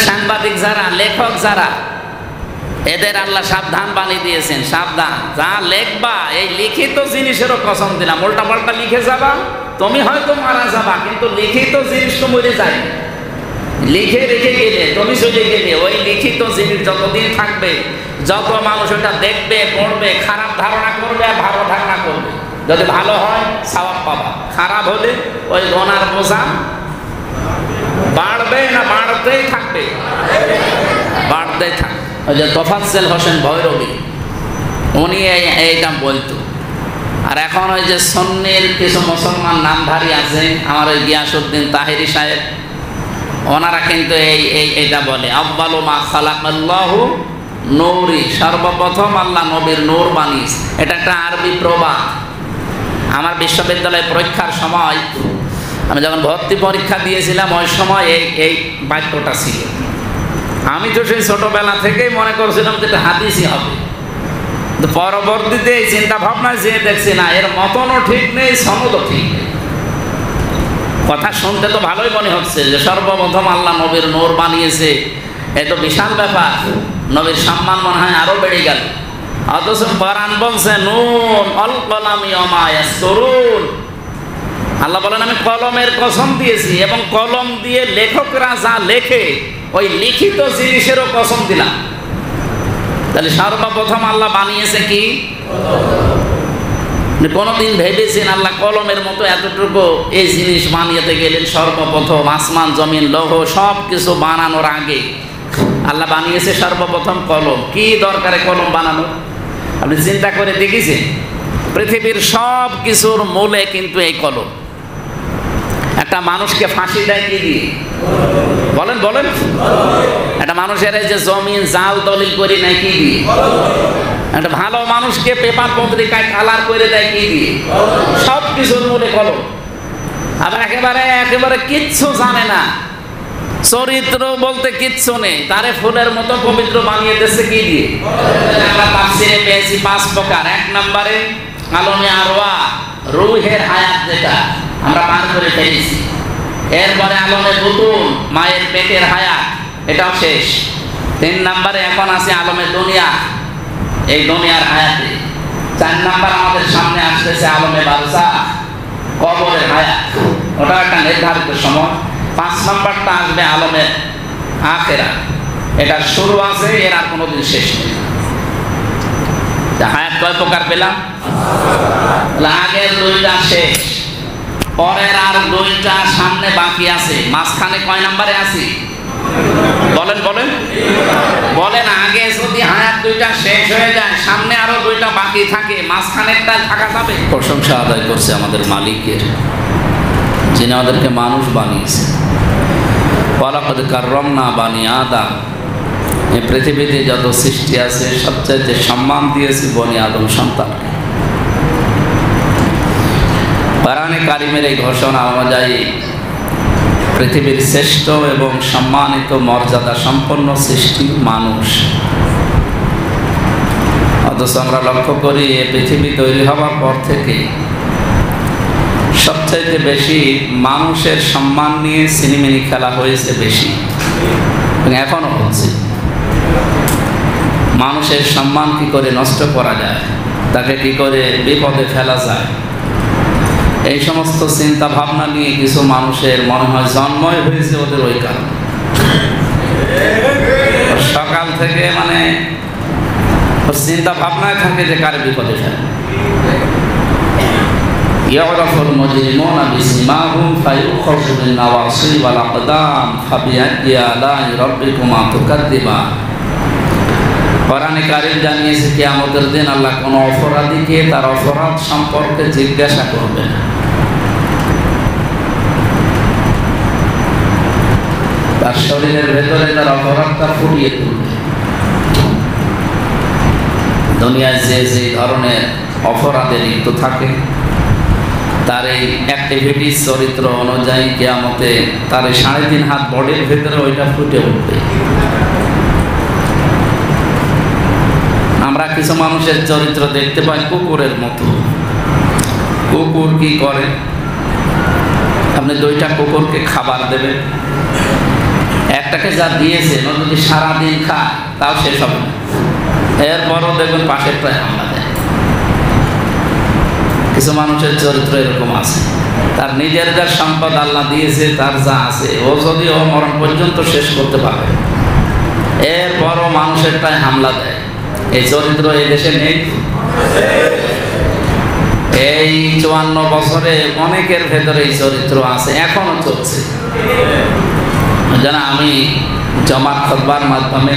সাংবাদিক যারা, লেখক যারা, এদের আল্লাহ সাবধান বানিয়ে দিয়েছেন। সাবধান, যা লেখবা এই লিখিত জিনিসেরও কসম দিলাম, উল্টা পাল্টা লিখে যাবা, তুমি হয়তো মারা যাবা, কিন্তু লিখিত জিনিস তো মরে যায়। লিখে রেখে গেলে তুমি চলে গেলে ওই লিখিত জিনিস যতদিন থাকবে, যত মানুষ ওটা দেখবে, পড়বে, খারাপ ধারণা করবে আর ভালো ধারণা করবে। যদি ভালো হয় সওয়াব পাবা, খারাপ হলে ওই গুনার বোঝা বাড়বে না বাড়তেই থাকবে, বাড়তেই থাকবে। ওই যে তোফাজ্জল হোসেন ভৈরবী উনি এইটা বলতো। আর এখন ওই যে সুন্নির কিছু মুসলমান নামধারী আছে, আমার ওই গিয়াসউদ্দিন তাহেরি সাহেব, ওনারা কিন্তু এইটা বলে আব্বালু মা খালাকাল্লাহু নূরি, সর্বপ্রথম আল্লাহ নবীর নূর বানিয়েছে। এটা একটা আরবি প্রবাদ। আমার বিশ্ববিদ্যালয়ে পরীক্ষার সময়, আমি যখন ভর্তি পরীক্ষা দিয়েছিলাম, ওই সময় এই বাক্যটা ছিল। আমি তো সেই ছোটবেলা থেকেই মনে করছিলাম যে এটা হাদিসই হবে। পরবর্তীতে এই চিন্তা ভাবনা যে দেখছি না, এর মতনও ঠিক নেই, সনদও ঠিক নেই। কথা শুনতে তো ভালোই মনে হচ্ছে যে সর্বপ্রথম আল্লাহ নবীর নূর বানিয়েছে, এ তো বিশাল ব্যাপার, নবীর সম্মান মনে হয় আরো বেড়ে গেল। অথচ কোরআন বলছে নুন আল কলামি ওয়া মা ইয়াসতুরুন, আল্লাহ বলেন আমি কলমের কসম দিয়েছি, এবং কলম দিয়ে লেখকরা যা লেখে ওই লিখিত জিনিসেরও কসম দিলাম। তাহলে সর্বপ্রথম আল্লাহ বানিয়েছে কি? কোনদিন ভেবেছেন আল্লাহ কলমের মতো এতটুকু এই জিনিস বানিয়েতে গেলেন? সর্বপ্রথম আসমান জমিন লৌহ সব কিছু বানানোর আগে আল্লাহ বানিয়েছে সর্বপ্রথম কলম। কি দরকারে কলম বানানো? আপনি চিন্তা করে দেখেছেন? পৃথিবীর সব কিছুর মূলে কিন্তু এই কলম। একটা মানুষকে ফাঁসি দেয় কি দিয়ে? বলেন বলেন। একটা মানুষের যে জমিন জাল দলিল করে নেয় কি দিয়ে? একটা ভালো মানুষকে পেপার পত্রিকায় কালার করে দেয় কি দিয়ে? সব কিছুর মূলে কলম। আবার একেবারে কিচ্ছু জানে না, চরিত্র বলতে কিচ্ছু নেই, তারে ফুলের মতো পবিত্র বানিয়ে দিচ্ছে কি দিয়ে? আমরা তাফসীরে পেয়েছি 5 প্রকার। 1 নম্বরে আলমে আরওয়া, রূহের হায়াত, যেটা আমরা পার করে ফেলেছি। এরপরে আলমে বুতুন, মায়ের পেটের হায়াত, এটাও শেষ। 3 নম্বরে এখন আছে আলমে দুনিয়া, এই দুনিয়ার হায়াতে। 4 নম্বর আমাদের সামনে আসতেছে আলমে বারজাখ, কবরের হায়াত, ওটা একটা নির্ধারিত সময়। 5 নম্বরটা আসবে আলমে আখিরাত, এটা শুরু আছে, এর আর কোনোদিন শেষ নেই। হায়াত কয় প্রকার পেলাম? আগের 2টা শেষ, পরের আর 2টা সামনে বাকি আছে। মাঝখানে কয় নম্বরে আছি? বলেন বলেন বলেন। আগে যদি হায়াত 2টা শেষ হয়ে যায়, সামনে আরো 2টা বাকি থাকে, মাঝখানেরটা থাকা যাবে? প্রশংসা আদায় করছে আমাদের মালিকের, যিনি আমাদেরকে মানুষ বানিয়েছে। ওয়ালাকাদ কাররামনা বানি আদম, এই পৃথিবীতে যত সৃষ্টি আছে সবচাইতে সম্মান দিয়েছি বনি আদম সন্তানকে। কোরআনে কারিমের এই ঘোষণা অনুযায়ী পৃথিবীর শ্রেষ্ঠ এবং সম্মানিত মর্যাদা সম্পন্ন সৃষ্টি মানুষ। অথচ আমরা লক্ষ্য করি এই পৃথিবী তৈরি হওয়ার পর থেকে সবচাইতে বেশি মানুষের সম্মান নিয়ে সিনেমিনি খেলা হয়েছে বেশি, এবং এখনো হচ্ছে। মানুষের সম্মান কি করে নষ্ট করা যায়, তাকে কি করে বিপদে ফেলা যায়, এই সমস্ত চিন্তা ভাবনা নিয়ে কিছু মানুষের মনে হয় জন্মই হয়েছে ওদের ওই কারণে। সকাল থেকে মানে চিন্তা ভাবনায় থাকে যে কারে বিপদে ফেলে। ইয়ারাফুল মুজরিমুনা বিসিমাহুম ফায়ুখাযু বিন নাওয়াসি ওয়াল আকদাম ফাবিআইয়ি আলাই রাব্বিকুমা তুকাদ্দিবান। কোরআনে কারীম জানিয়েছে কিয়ামতের দিন আল্লাহ কোন অপরাধীকে তার অপরাধ সম্পর্কে জিজ্ঞাসা করবেন। তার শরীরের ভেতরে তার অপরাধটা ফুটিয়ে তুলবে। দুনিয়ায় যে যে ধরনের অপরাধে লিপ্ত থাকে তার এই অ্যাক্টিভিটিস চরিত্র অনুযায়ী কিয়ামতে তার 3.5 হাত বডির ভেতরে ওইটা ফুটে উঠবে। আমরা কিছু মানুষের চরিত্র দেখতে পাই কুকুরের মতো। কুকুর কি করে? আপনি 2টা কুকুরকে খাবার দেবেন, একটাকে যা দিয়েছেন ও যদি সারাদিন খায় তাও শেষ হবে না, এরপরও দেখবেন পাশেরটায় হামলা দেয়। কিছু মানুষের চরিত্র এরকম আছে, তার নিজের যা সম্পদ আল্লাহ দিয়েছে, তার যা আছে, ও যদি ও মরণ পর্যন্ত শেষ করতে পারে, এরপরও মানুষেরটায় হামলা দেয়। এই চরিত্র এই দেশে নেই। এই 54 বছরে অনেকের ভেতরে এই চরিত্র আছে, এখনো চলছে। যেন আমি জমাত খুতবার মাধ্যমে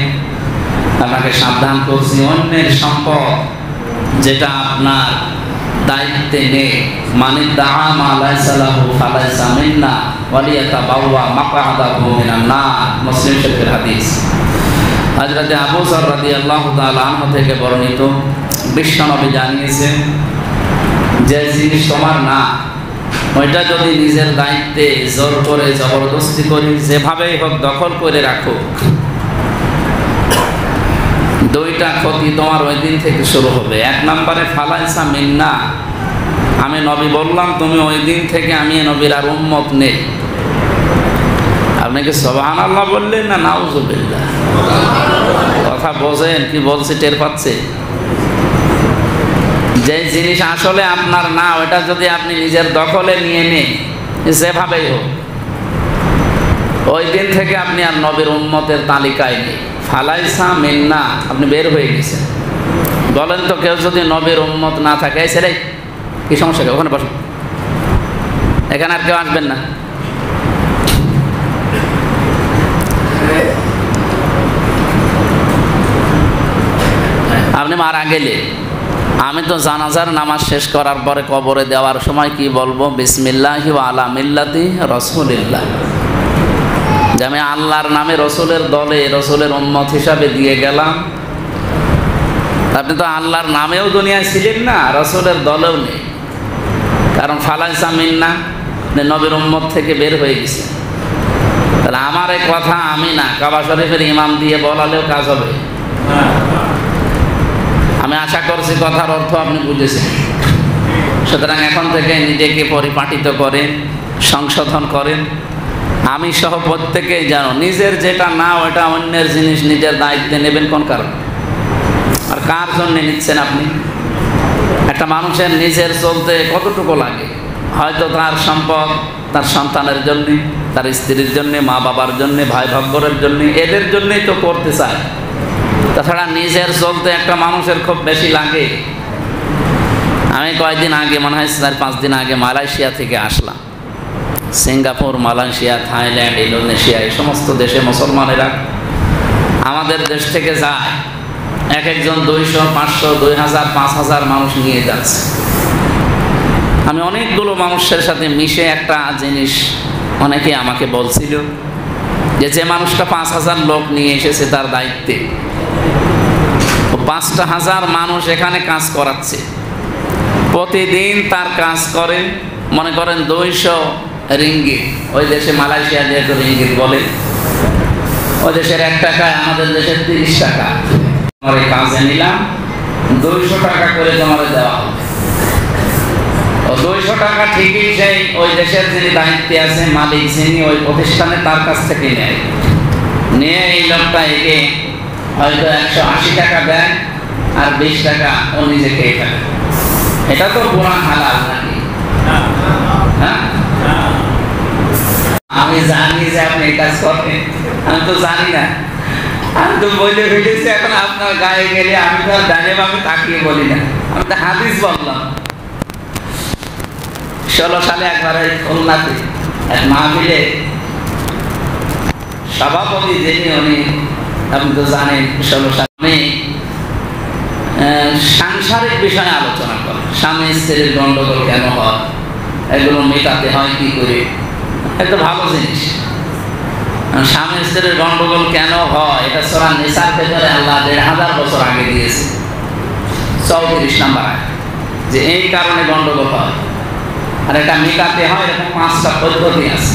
আপনাকে সাবধান করছি, অন্যের সম্পদ যেটা আপনার দায়িত্বে নেই, মানে দাআ মা লাইসা লাহু ফালাইসা মিন্না ওয়ালিয়াতাবাওয়া মাকআদাহু মিনান নার, মুসলিম শরীফের হাদিস। হযরত আবু যর রাদিয়াল্লাহু তাআলা আনহু থেকে বর্ণিত, বিশ্বনবী জানিয়েছেন যে জিনিস তোমার না, ওইটা যদি নিজের দায়িত্বে জোর করে জবরদস্তি করে যেভাবেই হোক দখল করে রাখো, দুইটা ক্ষতি তোমার ওই দিন থেকে শুরু হবে। এক নম্বরে ফালাইসা মিন্না, আমি নবী বললাম, তুমি ওই দিন থেকে আমি নবীর আর উম্মত নেই। আপনি কি সুবহানাল্লাহ বললেন না নাউজুবিল্লাহ? কথা বোঝেন কি বলছি, টের পাচ্ছে? যে জিনিস আসলে আপনার না, ওটা যদি আপনি নিজের দখলে নিয়ে নেন যেভাবেই হোক, ওই দিন থেকে আপনি আর নবীর উম্মতের তালিকায় নেই। ফালাইসা মিন্না, আপনি বের হয়ে গেছেন। বলেন তো, কেউ যদি নবীর উম্মত না থাকে, এই ছেলে কি সমস্যা, ওখানে বসুন, এখানে আর কেউ আসবেন না। আপনি মারা গেলে আমি তো জানাজার নামাজ শেষ করার পরে কবরে দেওয়ার সময় কি বলবো? বিসমিল্লাহি ওয়া আলা মিল্লাতি রাসূলিল্লাহ, যে আমি আল্লাহর নামে রসুলের দলে রসুলের উম্মত হিসাবে দিয়ে গেলাম। আপনি তো আল্লাহর নামেও দুনিয়ায় ছিলেন না, রসুলের দলেও নেই, কারণ ফালাইসা মিন্না, নবীর উম্মত থেকে বের হয়ে গেছে। তাহলে আমার এই কথা আমি না, কাবা শরীফের ইমাম দিয়ে বলালেও কাজ হবে। আমি আশা করছি কথার অর্থ আপনি বুঝেছেন। সুতরাং এখন থেকে নিজেকে পরিপাটিত করেন, সংশোধন করেন। আমি সহ প্রত্যেকেই জানো, নিজের যেটা না ওটা অন্যের জিনিস নিজের দায়িত্বে নেবেন কোন কারণ? আর কার জন্য নিচ্ছেন আপনি? একটা মানুষের নিজের চলতে কতটুকু লাগে? হয়তো তার সম্পদ তার সন্তানের জন্যে, তার স্ত্রীর জন্যে, মা বাবার জন্যে, ভাই ভাগ্যরের জন্যে, এদের জন্যই তো করতে চায়। তাছাড়া নিজের চলতে একটা মানুষের খুব বেশি লাগে। আমি কয়েকদিন আগে, মনে হয় 4-5 দিন আগে মালয়েশিয়া থেকে আসলাম। সিঙ্গাপুর, মালয়েশিয়া, থাইল্যান্ড, ইন্দোনেশিয়া, এই সমস্ত দেশে মুসলমানেরা আমাদের দেশ থেকে যায়, এক একজন 200, 500, 2000, 5000 মানুষ নিয়ে যাচ্ছে। আমি অনেকগুলো মানুষের সাথে মিশে একটা জিনিস অনেকে আমাকে বলছিল, যে মানুষটা 5000 লোক নিয়ে এসেছে তার দায়িত্বে, 5000 মানুষ এখানে কাজ করাচ্ছে, প্রতিদিন তার কাজ করে মনে করেন 200 রিঙ্গিত। ওই দেশে মালয়েশিয়া যেহেতু রিঙ্গিত বলে, ওই দেশের 1 টাকায় আমাদের দেশের 30 টাকা। তোমার এই কাজে নিলাম, 200 টাকা করে তোমার দেওয়া হবে। ও 200 টাকা ঠিকই সেই ওই দেশের যিনি দায়িত্বে আছে, মালিক যিনি, ওই প্রতিষ্ঠানে তার কাছ থেকে নেয়। নিয়ে এই লোকটা একে হয়তো 180 টাকা দেয়, আর 20 টাকা ও নিজে খেয়ে থাকে। এটা তো পুরা হালাল নাকি? হ্যাঁ, আমি জানি যে আপনি এই কাজ করেন, আমি তো জানি না, আমি তো বলে ফেলেছি। এখন আপনার গায়ে গেলে আমি তো আর জানি, আমি তাকিয়ে বলি না, আমি তো হাদিস বললাম। 16 সালে একবার খুলনাতে এক মাহফিলে সভাপতি যিনি, উনি আপনি তো জানেন 16 সালে সাংসারিক বিষয়ে আলোচনা করেন। স্বামী স্ত্রীর গন্ডগোল কেন হয়, এগুলো মেটাতে হয় কি করে, এটা ভালো জিনিস। স্বামী স্ত্রীর গন্ডগোল কেন হয়, এটা সূরা নিসার ভেতরে আল্লাহ 1500 বছর আগে দিয়েছে, 34 নম্বর আয়াত, যে এই কারণে গন্ডগোল হয়। আর এটা মেটাতে হয়, এরকম 5টা পদ্ধতি আছে।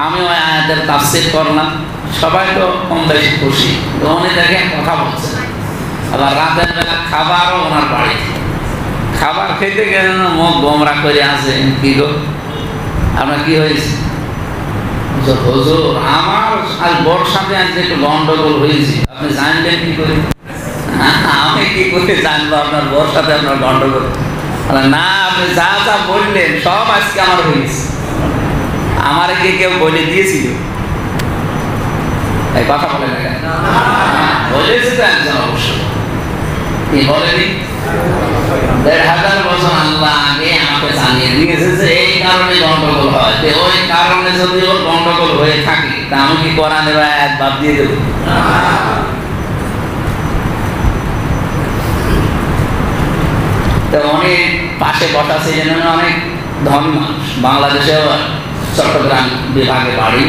আমি ওই আয়াতের তাফসীর করলাম, সবাই তো কম বেশি খুশি। উনি দেখেন কথা বলছেন, আবার রাতের বেলা খাবারও ওনার বাড়িতে, খাবার খেতে গেলে মুখ গোমরা করে আছে। কি গো, আপনার কি হয়েছে? হুজুর আমার আর বর সাথে আজ একটু গন্ডগোল হয়েছে, আপনি জানলেন কি করে? আমি কি করে জানবো আপনার বর সাথে আপনার গন্ডগোল? না, আপনি যা যা বললেন সব আজকে আমার হয়েছে। আমার কি কেউ বলে দিয়েছিল? এই কথা বলে না কেন? বলেছে তো একজন অবশ্য। কি বলেনি? ১,৫০০ বছর আল্লাহ আগে আমাকে জানিয়ে দিয়েছে যে এই কারণে গন্ডগোল হয়। ওই কারণে যদি ওর গন্ডগোল হয়ে থাকে তা আমি কি কোরআনের আয়াত বাদ দিয়ে দেব? তো অনেক পাশে বসা ছিলেন অনেক ধনী মানুষ, বাংলাদেশেও চট্টগ্রাম বিভাগে বাড়ি।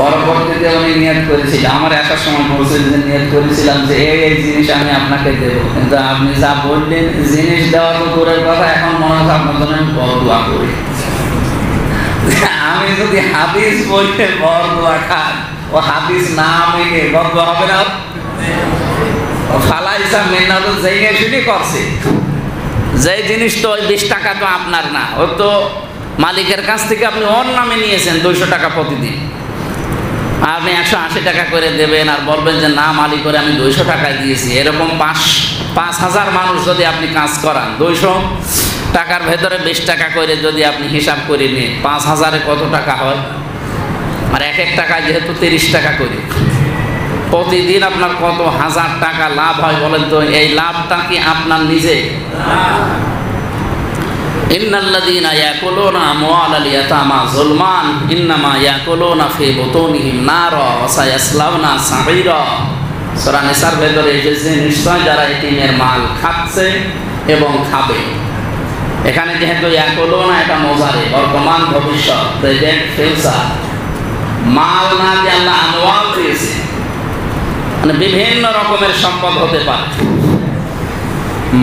পরবর্তীতে উনি নিয়ত করেছিল, আমার আসার সময় বলছিল যে নিয়ত করেছিলাম যে এই জিনিস আমি আপনাকে দেবো, কিন্তু আপনি যা বললেন জিনিস দেওয়া তো দূরের কথা, এখন মনে হচ্ছে আপনার জন্য আমি বরদোয়া করি। আমি যদি হাদিস বলতে বরদোয়া খান, ও হাদিস না মেনে বরদোয়া হবে না? ফালা হিসাব মেনা তো জেনে শুনে করছে যে জিনিস তো 20 টাকা তো আপনার না, ও তো মালিকের কাছ থেকে আপনি ওর নামে নিয়েছেন 200 টাকা প্রতিদিন। আপনি 180 টাকা করে দেবেন আর বলবেন যে না মালিক করে আমি 200 টাকায় দিয়েছি। এরকম 5,000 মানুষ যদি আপনি কাজ করান, 200 টাকার ভেতরে 20 টাকা করে যদি আপনি হিসাব করে নিন, 5,000-এ কত টাকা হয়? আর এক টাকায় যেহেতু 30 টাকা করে, প্রতিদিন আপনার কত হাজার টাকা লাভ হয় বলেন তো? এই লাভটা কি আপনার নিজে? ইন্নাল্লাযীনা ইয়াকুলুনা আমওয়ালাল ইয়াতামা যুলমান ইন্নামা ইয়াকুলুনা ফি বুতুনিহিম নারা ওয়া সায়াসলাউনা সাঈরা। সূরা নিসার ভেতরে এসেছে নিশ্চয় যারা এতিমের মাল খাচ্ছে এবং খাবে। এখানে যেহেতু ইয়াকুলুনা এটা মুজারে, বর্তমান ভবিষ্যৎ, প্রেজেন্ট ফিউচার। মাল না দিয়ে আল্লাহ আমওয়াল দিয়েছে, মানে বিভিন্ন রকমের সম্পদ হতে পারে।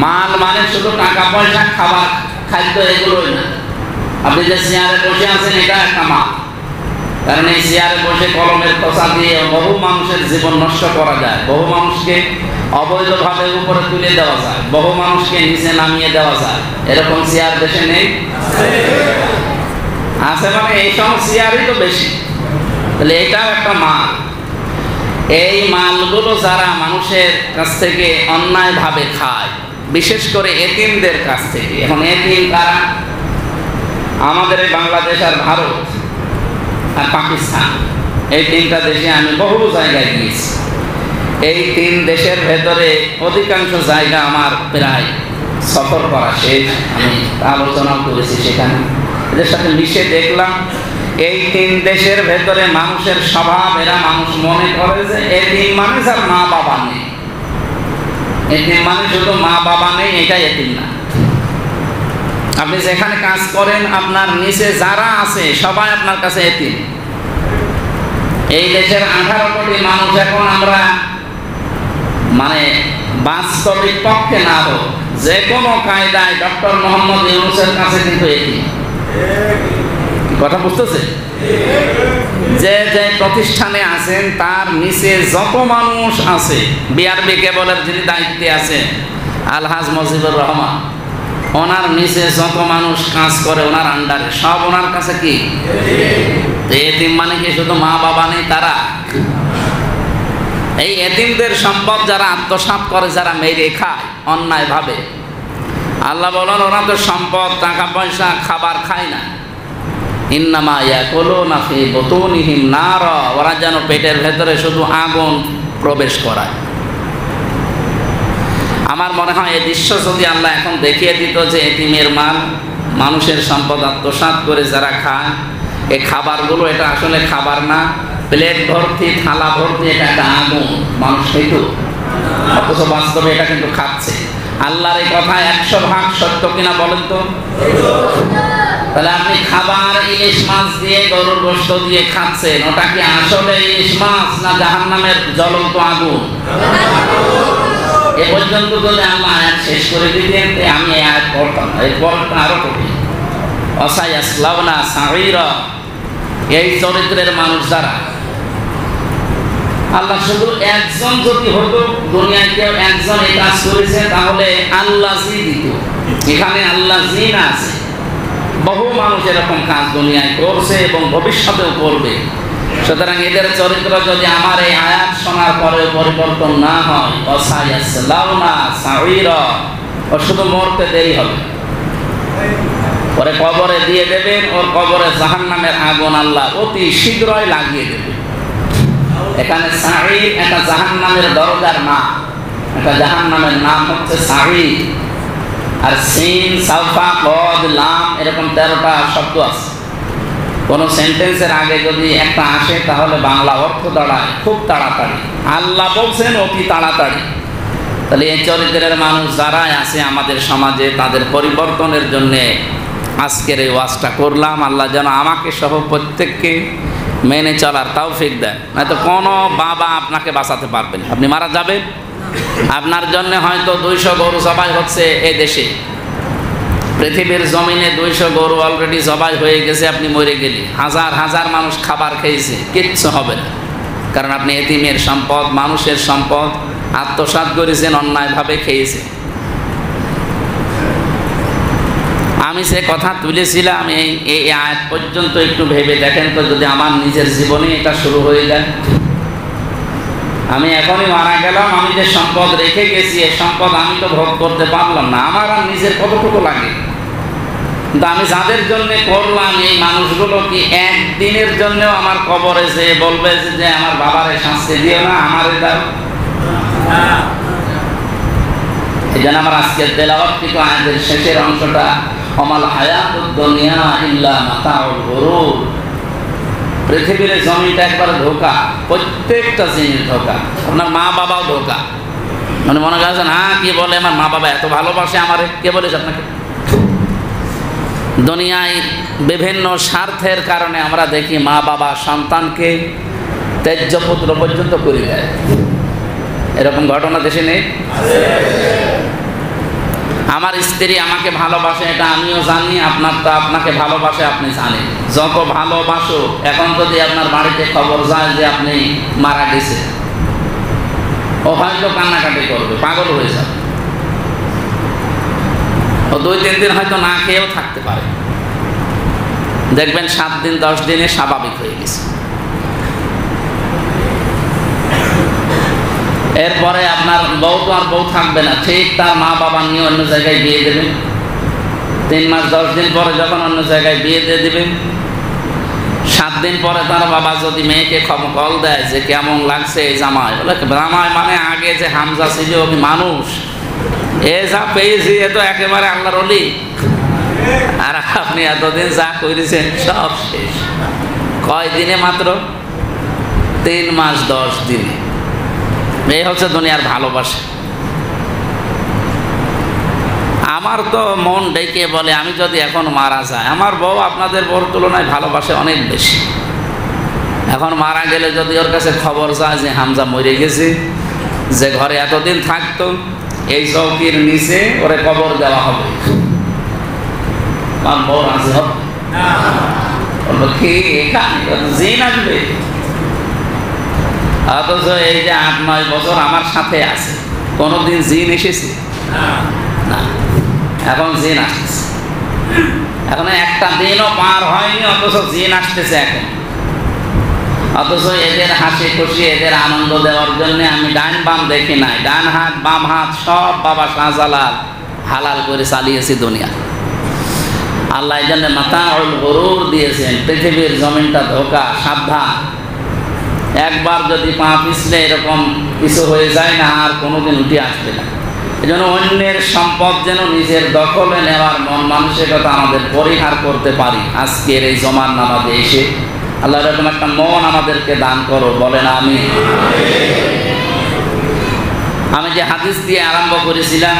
মাল মানে শুধু টাকা পয়সা, খাবার, খাদ্য, এগুলোই না। আপনি যে চেয়ারে বসে আছেন এটা একটা মাল, কারণ এই চেয়ারে বসে কলমের খোসা দিয়ে বহু মানুষের জীবন নষ্ট করা যায়, বহু মানুষকে অবৈধভাবে উপরে তুলে দেওয়া যায়, বহু মানুষকে নিচে নামিয়ে দেওয়া যায়। এরকম চেয়ার দেশে নেই? আছে, মানে এই সব চেয়ারই তো বেশি। তাহলে এটাও একটা মাল। এই মালগুলো যারা মানুষের কাছ থেকে অন্যায়ভাবে খায়, বিশেষ করে এতিমদের কাছ থেকে। এখন এতিম তারা আমাদের বাংলাদেশ আর ভারত আর পাকিস্তান, এই 3টা দেশে আমি বহু জায়গায় গিয়েছি। এই 3 দেশের ভেতরে অধিকাংশ জায়গা আমার প্রায় সফর করা শেষ, আমি আলোচনাও করেছি সেখানে। এদের সাথে মিশে দেখলাম এই 3 দেশের ভেতরে মানুষের স্বভাব, এরা মানুষ মনে করে যে এতিম মানুষ আর মা বাবা নেই। এতিম মানে শুধু মা বাবা নেই, এটাই এতিম না। আপনি যেখানে কাজ করেন আপনার নিচে যারা আছে সবাই আপনার কাছে এতিম। এই দেশের 18 কোটি মানুষ এখন আমরা মানে বাস্তবিক পক্ষে না হোক, যে কোনো কায়দায় ডক্টর মোহাম্মদ ইউনূসের কাছে কিন্তু এতিম। কথা বুঝতেছে? যে যে প্রতিষ্ঠানে আছেন তার নিচে যত মানুষ আছে, বিআরবি কেবলের যিনি দায়িত্বে আছেন আলহাজ মজিবুর রহমান, ওনার নিচে যত মানুষ কাজ করে ওনার আন্ডারে, সব ওনার কাছে কি এতিম। মানে কি শুধু মা বাবা নেই তারা? এই এতিমদের সম্পদ যারা আত্মসাৎ করে, যারা মেরে খায় অন্যায় ভাবে, আল্লাহ বলেন ওরা তো সম্পদ, টাকা পয়সা, খাবার খায় না। ইন্নামা ইয়াকুলুনা ফি বুতুনিহিম নারা, ওরা যেন পেটের ভেতরে শুধু আগুন প্রবেশ করায়। আমার মনে হয় এই দৃশ্য যদি আল্লাহ এখন দেখিয়ে দিত যে এতিমের মাল, মানুষের সম্পদ আত্মসাৎ করে যারা খায়, এই খাবারগুলো এটা আসলে খাবার না, প্লেট ভর্তি, থালা ভর্তি, এটা একটা আগুন, মানুষ খেত, অথচ বাস্তবে এটা কিন্তু খাচ্ছে। আল্লাহর এই কথা 100% সত্য কিনা বলেন তো? তাহলে আপনি খাবার ইলিশ মাছ দিয়ে, গরুর গোশত দিয়ে খাচ্ছেন, ওটা কি আসলে ইলিশ মাছ না জাহান্নামের জ্বলন্ত আগুন? এ পর্যন্ত যদি আল্লাহ আয়াত শেষ করে দিতেন আমি এই আয়াত পড়তাম, এই পড়টা আরো কঠিন। ওয়াসায়াসলাউনা সাঈরা, এই চরিত্রের মানুষ যারা, আল্লাহ শুধু একজন যদি হতো, দুনিয়ায় কেউ একজন এই কাজ করেছে তাহলে আল্লাহ জি দিত। এখানে আল্লাহ জি না আছে, বহু মানুষ এরকম কাজ দুনিয়ায় করছে এবং ভবিষ্যতেও করবে। সুতরাং এদের চরিত্র যদি আমার এই আয়াত শোনার পরেও পরিবর্তন না হয়, ও শুধু মরতে দেরি হবে, পরে কবরে দিয়ে দেবেন, ওর কবরে জাহান্নামের আগুন আল্লাহ অতি শীঘ্রই লাগিয়ে দেবে। এখানে সাঈর একটা জাহান্নামের দরজার নাম, একটা জাহান্নামের নাম হচ্ছে সাঈর। আর সিন, সাউফা, কদ, লাম এরকম 13টা শব্দ আছে। কোনো সেন্টেন্সের আগে যদি একটা আসে তাহলে বাংলা অর্থ দাঁড়ায় খুব তাড়াতাড়ি। আল্লাহ বলছেন অতি তাড়াতাড়ি। তাহলে এই চরিত্রের মানুষ যারাই আছে আমাদের সমাজে, তাদের পরিবর্তনের জন্যে আজকের এই ওয়াজটা করলাম। আল্লাহ যেন আমাকে সহ প্রত্যেককে মেনে চলার তৌফিক দেন। নয়তো কোনো বাবা আপনাকে বাঁচাতে পারবেন না। আপনি মারা যাবেন, আপনার জন্য হয়তো 200 গরু জবাই হচ্ছে এই দেশে, পৃথিবীর জমিনে 200 গরু অলরেডি জবাই হয়ে গেছে। আপনি মরে গেলে হাজার হাজার মানুষ খাবার খেয়েছে, কিচ্ছু হবে না। কারণ আপনি এতিমের সম্পদ, মানুষের সম্পদ আত্মসাৎ করেছেন, অন্যায়ভাবে খেয়েছেন। আমি সে কথা তুলেছিলাম এই আয়াত পর্যন্ত একটু ভেবে দেখেন তো, যদি আমার নিজের জীবনে এটা শুরু হয়ে যায়, আমি এখনই মারা গেলাম, আমি যে সম্পদ রেখে গেছি এই সম্পদ আমি তো ভোগ করতে পারলাম না, আমার আর নিজের কতটুকু লাগে। কিন্তু আমি যাদের জন্য করলাম, এই মানুষগুলো কি একদিনের জন্যও আমার কবরে যে বলবে যে আমার বাবারে শাস্তি দিও না, আমারে দাও? এই জন্য আমার আজকের তেলাওয়াতকৃত আয়াতের শেষের অংশটা, অমাল হায়াতুদ দুনিয়া ইল্লা মাতাউল গুরুর। পৃথিবীর জমিটা একবার ধোঁকা, প্রত্যেকটা জিনিস ধোঁকা। আপনার মা বাবাও ধোঁকা। মানে মনে করছেন হ্যাঁ কি বলে, আমার মা বাবা এত ভালোবাসে আমারে, কে বলেছে আপনাকে? দুনিয়ায় বিভিন্ন স্বার্থের কারণে আমরা দেখি মা বাবা সন্তানকে ত্যায্য পুত্র পর্যন্ত করে দেয়। এরকম ঘটনা দেশে নেই? আমার স্ত্রী আমাকে ভালোবাসে এটা আমিও জানি, আপনার তো আপনাকে ভালোবাসে আপনি জানেন। যত ভালোবাসো, এখন যদি আপনার বাড়িতে খবর যায় যে আপনি মারা গেছে, ও হয়তো কান্নাকাটি করবে, পাগল হয়ে যাবে। ও 2-3 দিন হয়তো না খেয়েও থাকতে পারে। দেখবেন 7 দিন 10 দিনে স্বাভাবিক হয়ে গেছে। এরপরে আপনার বউ তো আর বউ থাকবে না, ঠিক তার মা বাবা নিয়ে অন্য জায়গায় বিয়ে দেবেন। 3 মাস 10 দিন পরে যখন অন্য জায়গায় বিয়ে দিয়ে দেবেন, 7 দিন পরে তার বাবা যদি মেয়েকে কল দেয় যে কেমন লাগছে এই জামাই, বলে জামাই মানে আগে যে হামজা ছিল কি মানুষ, এ যা পেয়েছি এ তো একেবারে আল্লাহর ওলি, আর আপনি এতদিন যা করেছেন সব শেষ। কয় দিনে? মাত্র 3 মাস 10 দিনে। এই হচ্ছে দুনিয়ার ভালোবাসা। আমার তো মন ডেকে বলে আমি যদি এখন মারা যায়, আমার বউ আপনাদের বউর তুলনায় ভালোবাসে অনেক বেশি। এখন মারা গেলে যদি ওর কাছে খবর যায় যে হামজা মরে গেছে, যে ঘরে এতদিন থাকতো এই চৌকির নিচে ওরে কবর দেওয়া হবে, আমার বউ রাজি হবে? কি এখানে জিন আসবে? অথচ এই যে 8-9 বছর আমার সাথে আছে, কোনোদিন জিন এসেছে না। এখন জিন আসতেছে, এখন একটা দিনও পার হয়নি অথচ জিন আসতেছে এখন। অথচ এদের হাসি খুশি, এদের আনন্দ দেওয়ার জন্য আমি ডান বাম দেখি নাই, ডান হাত বাম হাত সব বাবা শাহজালাল হালাল করে চালিয়েছি দুনিয়া। আল্লাহ এই জন্য মাতাউল গুরুর দিয়েছেন। পৃথিবীর জমিনটা ধোঁকা, সাবধান। একবার যদি পা পিছলে এরকম কিছু হয়ে যায় না, আর কোনোদিন উঠে আসবে না। এই জন্য অন্যের সম্পদ যেন নিজের দখলে নেওয়ার মন মানসিকতা আমাদের পরিহার করতে পারি। আজকের এই জমান নামাজে এসে আল্লাহ এরকম একটা মন আমাদেরকে দান করো, বলেন আমি। আমি যে হাদিস দিয়ে আরম্ভ করেছিলাম,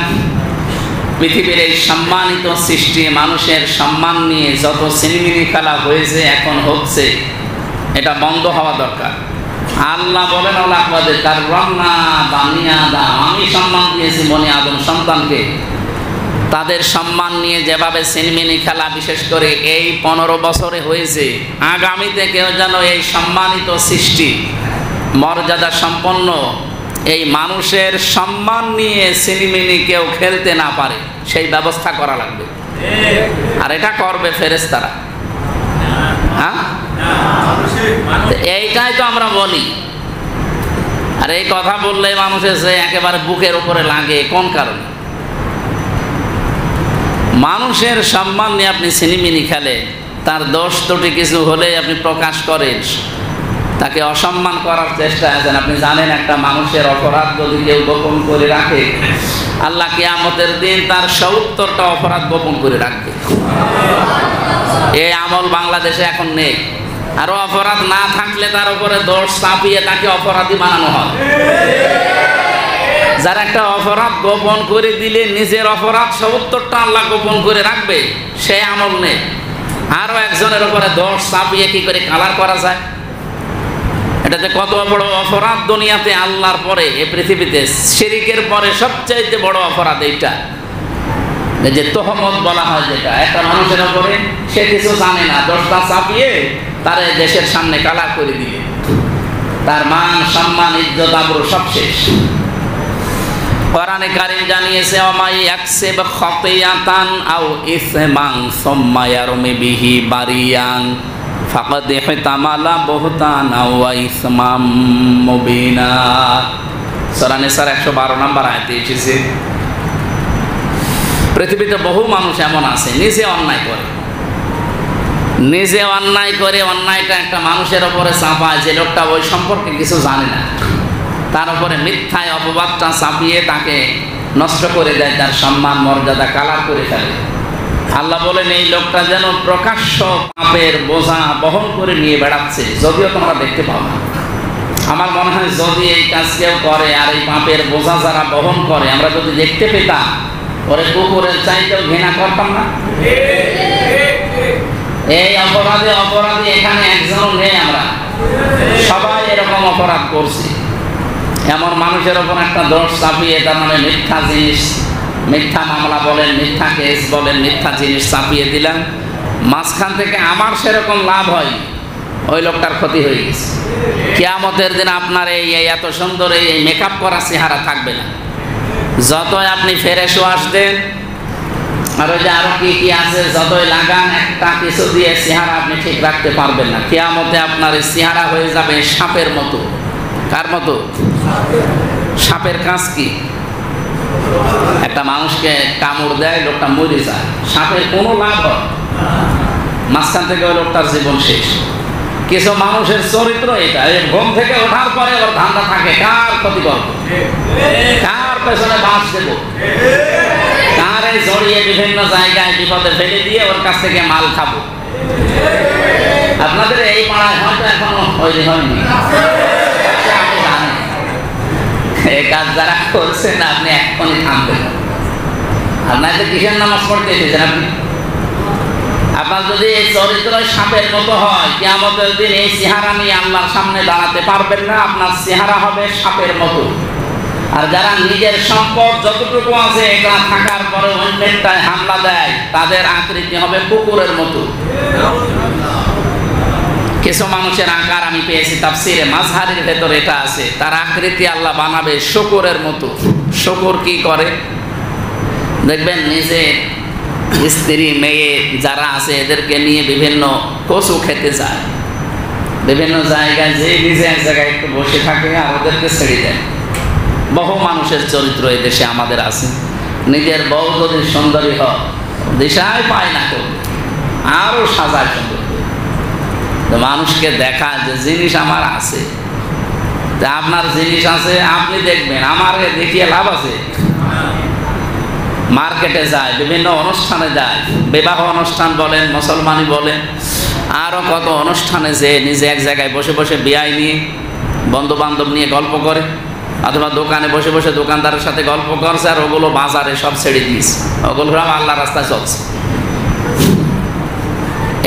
পৃথিবীর এই সম্মানিত সৃষ্টি মানুষের সম্মান নিয়ে যত সিনেমিনি খেলা হয়েছে, এখন হচ্ছে, এটা বন্ধ হওয়া দরকার। আল্লাহ বলেন আমি সম্মান দিয়েছি বনি আদম সন্তানকে। তাদের সম্মান নিয়ে যেভাবে সিনেমিনি খেলা বিশেষ করে এই 15 বছরে হয়েছে, আগামীতে কেউ যেন এই সম্মানিত সৃষ্টি মর্যাদা সম্পন্ন এই মানুষের সম্মান নিয়ে সিনেমিনি কেউ খেলতে না পারে, সেই ব্যবস্থা করা লাগবে। আর এটা করবে ফেরেশতারা। হ্যাঁ, এইটাই তো আমরা বলি। আর এই কথা বললে মানুষের যে একেবারে বুকের উপরে লাগে, কোন কারণে? মানুষের সম্মান নিয়ে আপনি সিনিমিনি খেলে, তার দোষ ত্রুটি কিছু হলে আপনি প্রকাশ করেন, তাকে অসম্মান করার চেষ্টা আছেন। আপনি জানেন একটা মানুষের অপরাধ যদি কেউ গোপন করে রাখে, আল্লাহ কিয়ামতের দিন তার ৭০টা অপরাধ গোপন করে রাখবে। এই আমল বাংলাদেশে এখন নেই। আরো অপরাধ না থাকলে তার উপরে দোষ চাপিয়ে তাকে অপরাধী বানানো হয়। যার একটা অপরাধ গোপন করে দিলে নিজের অপরাধ ৭০টা আল্লাহ গোপন করে রাখবে, সে আমল নেই। আরো একজনের উপরে দোষ চাপিয়ে কি করে কালার করা যায়? এটাতে কত বড় অপরাধ দুনিয়াতে, আল্লাহর পরে এই পৃথিবীতে শিরকের পরে সবচাইতে বড় অপরাধ এইটা, যে তহমত বলা হয়, যেটা একটা মানুষের উপরে সে কিছু জানে না, দোষটা চাপিয়ে তারে দেশের সামনে কালার করে দিলে তার মান সম্মান ইজ্জত আবরু সব শেষ। কোরআনে কারীম জানিয়েছে, ওমাই ইয়াকসিব খাতিয়াতান আও ইসমান সুম্মা ইয়ারমি বিহি বারিয়ান ফাকাদ ইহতামালা বুহতানা ওয়া ইসমাম মুবিনা। সূরা নিসার ১১২ নম্বর আয়াতে এসেছে। পৃথিবীতে বহু মানুষ এমন আছে নিজে অন্যায় করে, নিজে অন্যায় করে অন্যায়টা একটা মানুষের ওপরে চাপায়, যে লোকটা ওই সম্পর্কে কিছু জানে না, তার উপরে মিথ্যায় অপবাদটা চাপিয়ে তাকে নষ্ট করে দেয়, তার সম্মান মর্যাদা কালার করে ফেলে। আল্লাহ বলেন এই লোকটা যেন প্রকাশ্য পাপের বোঝা বহন করে নিয়ে বেড়াচ্ছে, যদিও তোমরা দেখতে পাও না। আমার মনে হয় যদি এই কাজ কেউ করে আর এই পাপের বোঝা যারা বহন করে, আমরা যদি দেখতে পেতাম, ওরে কুকুরের চাইতেও ঘৃণা করতাম না। এই অপরাধী এখানে একজন নেই, আমরা সবাই এরকম অপরাধ করছি। এমন মানুষের ওপর একটা দোষ চাপিয়ে, তার মানে মিথ্যা জিনিস, মিথ্যা মামলা বলেন, মিথ্যা কেস বলেন, মিথ্যা জিনিস চাপিয়ে দিলাম, মাঝখান থেকে আমার সেরকম লাভ হয়, ওই লোকটার ক্ষতি হয়ে গেছে। কিয়ামতের দিন আপনার এই এত সুন্দর এই মেকআপ করা চেহারা থাকবে না। যতই আপনি ফ্রেশ ওয়াশ দেন আর ওই যে আরো কি কি আছে যতই লাগান, একটা কিছু দিয়ে চেহারা আপনি ঠিক রাখতে পারবেন না। কিয়ামতে আপনার এই চেহারা হয়ে যাবে সাপের মতো। কার মতো? সাপের কাজ কি? একটা মানুষকে কামড় দেয়, লোকটা মরে যায়, সাপের কোনো লাভ হয়, মাঝখান থেকে ওই লোকটার জীবন শেষ। কিছু মানুষের চরিত্র এটা, ঘুম থেকে ওঠার পরে ওর ধান্দা থাকে কার ক্ষতি করব, কার পেছনে বাঁশ দেব, কার এই জড়িয়ে বিভিন্ন জায়গায় বিপদে ফেলে দিয়ে ওর কাছ থেকে মাল খাবো। আপনাদের এই পাড়ায় হয়তো এখনো হয়নি, আমি জানি এই কাজ যারা করছেন আপনি এখনই থামবেন। আপনার তো কিসের নামাজ পড়তে এসেছেন আপনি? আপনার যদি এই চরিত্র সাপের মতো হয়, কিয়ামতের দিন এই চেহারা নিয়ে আল্লাহর সামনে দাঁড়াতে পারবেন না, আপনার চেহারা হবে সাপের মতো। আর যারা নিজের সম্পদ যতটুকু আছে এটা থাকার পরে অন্যেরটায় হামলা দেয়, তাদের আকৃতি হবে কুকুরের মতো। কিছু মানুষের আকার আমি পেয়েছি তাফসিরে মাযহারির ভেতরে এটা আছে, তার আকৃতি আল্লাহ বানাবে শূকরের মতো। শূকর কি করে দেখবেন, নিজে স্ত্রী মেয়ে যারা আছে এদেরকে নিয়ে বিভিন্ন কচু খেতে যায়, বিভিন্ন জায়গায় যে নিজে এক জায়গায় একটু বসে থাকে আর ওদেরকে ছেড়ে দেয়। বহু মানুষের চরিত্র এই দেশে আমাদের আছে। নিজের বউ যদি সুন্দরী হয়, দিশায় পায় না কেউ, আরো সাজায় সুন্দর, মানুষকে দেখা যে জিনিস আমার আছে, আপনার জিনিস আছে, আপনি দেখবেন আমার দেখিয়ে লাভ আছে। মার্কেটে যায়, বিভিন্ন অনুষ্ঠানে যায়, বিবাহ অনুষ্ঠান বলেন, মুসলমানি বলেন, আরো কত অনুষ্ঠানে যে নিজে এক জায়গায় বসে বসে বিয়াই নিয়ে বন্ধু বান্ধব নিয়ে গল্প করে, অথবা দোকানে বসে বসে দোকানদারের সাথে গল্প করছে, আর ওগুলো বাজারে সব ছেড়ে দিয়েছে, ওগুলো আল্লাহ রাস্তায় চলছে।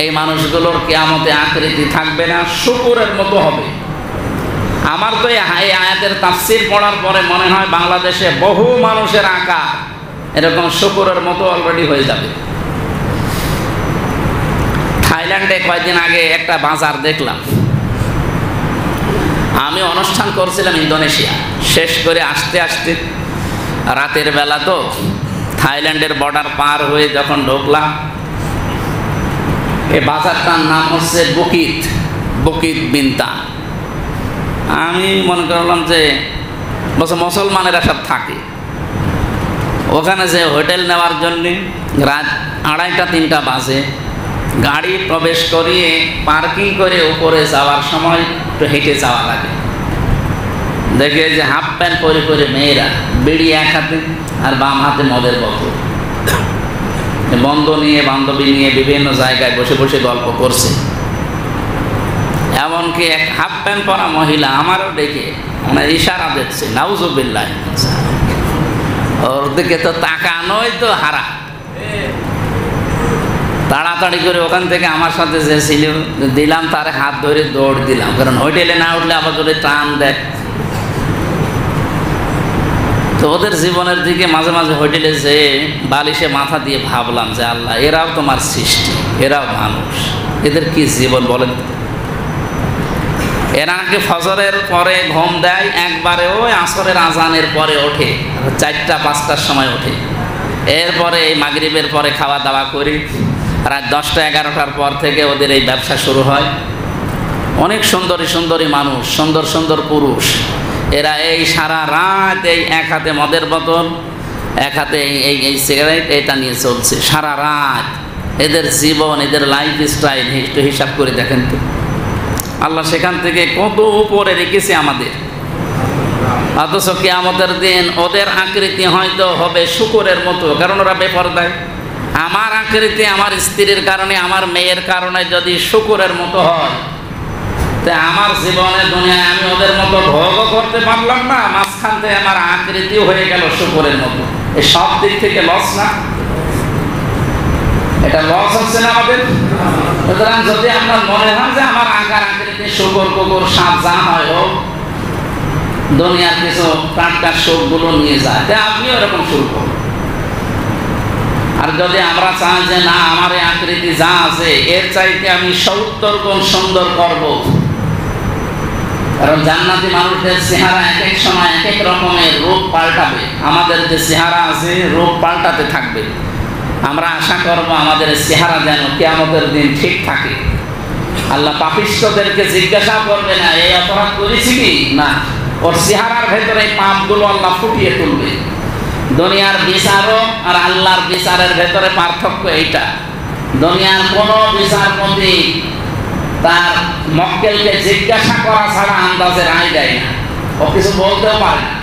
এই মানুষগুলোর কিয়ামতে আকৃতি থাকবে না, শূকরের মতো হবে। আমার তো এই আয়াতের তাফসীর পড়ার পরে মনে হয় বাংলাদেশে বহু মানুষের আকার এরকম শূকরের মতো অলরেডি হয়ে যাবে। থাইল্যান্ডে কয়েকদিন আগে একটা বাজার দেখলাম, আমি অনুষ্ঠান করছিলাম ইন্দোনেশিয়া, শেষ করে আসতে আসতে রাতের বেলা তো থাইল্যান্ডের বর্ডার পার হয়ে যখন ঢুকলাম, এই বাজারটার নাম হচ্ছে বুকিত, বুকিত বিন্তা। আমি মনে করলাম যে মুসলমানেরা সব থাকে ওখানে। যে হোটেল নেওয়ার জন্যে রাত 2:30-3টা বাজে গাড়ি প্রবেশ করিয়ে পার্কিং করে উপরে যাওয়ার সময় একটু হেঁটে যাওয়া লাগে। দেখে যে হাফ প্যান্ট পরে পরে মেয়েরা, বিড়ি এক হাতে আর বাম হাতে মদের বোতল, বন্ধু নিয়ে বান্ধবী নিয়ে বিভিন্ন জায়গায় বসে বসে গল্প করছে। এমনকি এক হাফ প্যান্ট পরা মহিলা আমারও ডেকে মানে ইশারা দিচ্ছে, নাউজুবিল্লাহ, ওর দিকে তো তাকানোই তো হারা। তাড়াতাড়ি করে ওখান থেকে আমার সাথে যে ছিল দিলাম, তার হাত ধরে দৌড় দিলাম, কারণ হোটেলে না উঠলে আবার ধরে টান দেয়। তো ওদের জীবনের দিকে মাঝে মাঝে হোটেলে যে বালিশে মাথা দিয়ে ভাবলাম যে আল্লাহ, এরাও তোমার সৃষ্টি, এরাও মানুষ, এদের কি জীবন বলেন। এরা নাকি ফজরের পরে ঘুম দেয় একবারে, ওই আসরের আজানের পরে ওঠে, 4টা-5টার সময় ওঠে। এরপরে এই মাগরিবের পরে খাওয়া দাওয়া করি, রাত 10টা-11টার পর থেকে ওদের এই ব্যবসা শুরু হয়। অনেক সুন্দরী সুন্দরী মানুষ, সুন্দর সুন্দর পুরুষ, এরা এই সারা রাত এই এক হাতে মদের বোতল, এক হাতে এই সিগারেট, এটা নিয়ে চলছে সারা রাত। এদের জীবন, এদের লাইফ স্টাইল একটু হিসাব করে দেখেন তো, আল্লাহ সেখান থেকে কত উপরে রেখেছে আমাদের। অথচ কিয়ামতের দিন ওদের আকৃতি হয়তো হবে শূকরের মতো, কারণ ওরা বেপরদায়। আমার আকৃতি আমার স্ত্রীর কারণে, আমার মেয়ের কারণে যদি শূকরের মতো হয়, তা আমার জীবনে দুনিয়ায় আমি ওদের মতো ভোগও করতে পারলাম না, মাঝখান থেকে আমার আকৃতিও হয়ে গেল শূকরের মতো। এই সব দিক থেকে লস না? এটা লস হচ্ছে না আমাদের? সুতরাং যদি আপনার মনে হয় যে আমার আকার আকৃতি শূকর, কুকুর, সাপ যা হয় হোক, দুনিয়ার কিছু টাটকা শোকগুলো নিয়ে যায়, তা আপনি ওরকম শুরু করুন। আর যদি আমরা চাই যে না, আমার এই আকৃতি যা আছে এর চাইতে আমি 70 গুণ সুন্দর করব, কারণ জান্নাতি মানুষদের চেহারা এক এক সময় এক এক রকমের রূপ পাল্টাবে। আমাদের যে চেহারা আছে রূপ পাল্টাতে থাকবে। আমরা আশা করব আমাদের চেহারা যেন কিয়ামতের দিন ঠিক থাকে। আল্লাহ পাপিষ্ঠদেরকে জিজ্ঞাসা করবে না এই অপরাধ করেছি কি না, ওর চেহারার ভেতরে এই পাপগুলো আল্লাহ ফুটিয়ে তুলবে। দুনিয়ার বিচারক আর আল্লাহর বিচারের ভেতরে পার্থক্য এইটা। দুনিয়ার কোনো বিচারপতি তার মক্কেলকে জিজ্ঞাসা করা ছাড়া আন্দাজে রায় দেয় না, ও কিছু বলতেও পারে না।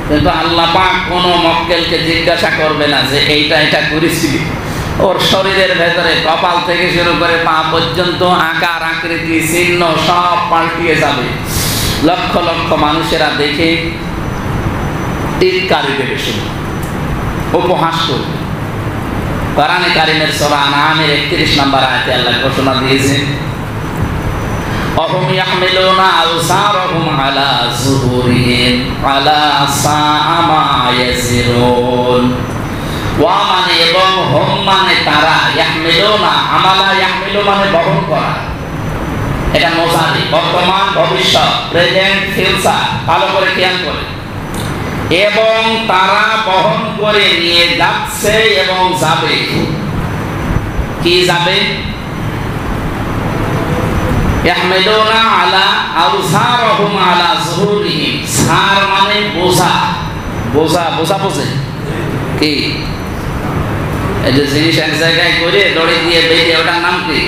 কিন্তু আল্লাহ পাক কোনো মক্কেলকে জিজ্ঞাসা করবে না যে এইটা এটা করেছি। ওর শরীরের ভেতরে কপাল থেকে শুরু করে পা পর্যন্ত আকার আকৃতি চিহ্ন সব পাল্টিয়ে যাবে। লক্ষ লক্ষ মানুষেরা দেখে টিটকারি দেবে, শুধু উপহাস করবে। কোরআনে কারিমের সূরা আনআমের 31 নম্বর আয়াতে আল্লাহ ঘোষণা দিয়েছেন, অহুম ইয়াহমিলুনা আওসারহুম আলা যুহুরিহিম আলা সাআ মা ইয়াজিরুন। ওয়া মানে এবং হুম মানে তারা, ইয়াহমিলুনা আমালা ইয়াহমিলু মানে বহন করা, এটা মোজারি, বর্তমান ভবিষ্যৎ, প্রেজেন্ট ফিউচার, ভালো করে খেয়াল করে। এবং তারা বহন করে নিয়ে যাচ্ছে এবং যাবে। কি যাবে? ইয়াহমিলুনা আলা আওসারহুম আলা যুহুরিহিম। সার মানে বোঝা, বোঝা বোঝা বোঝে কি? এই যে জিনিস এক জায়গায় করে দড়ি দিয়ে বেঁধে, ওটার নাম কি?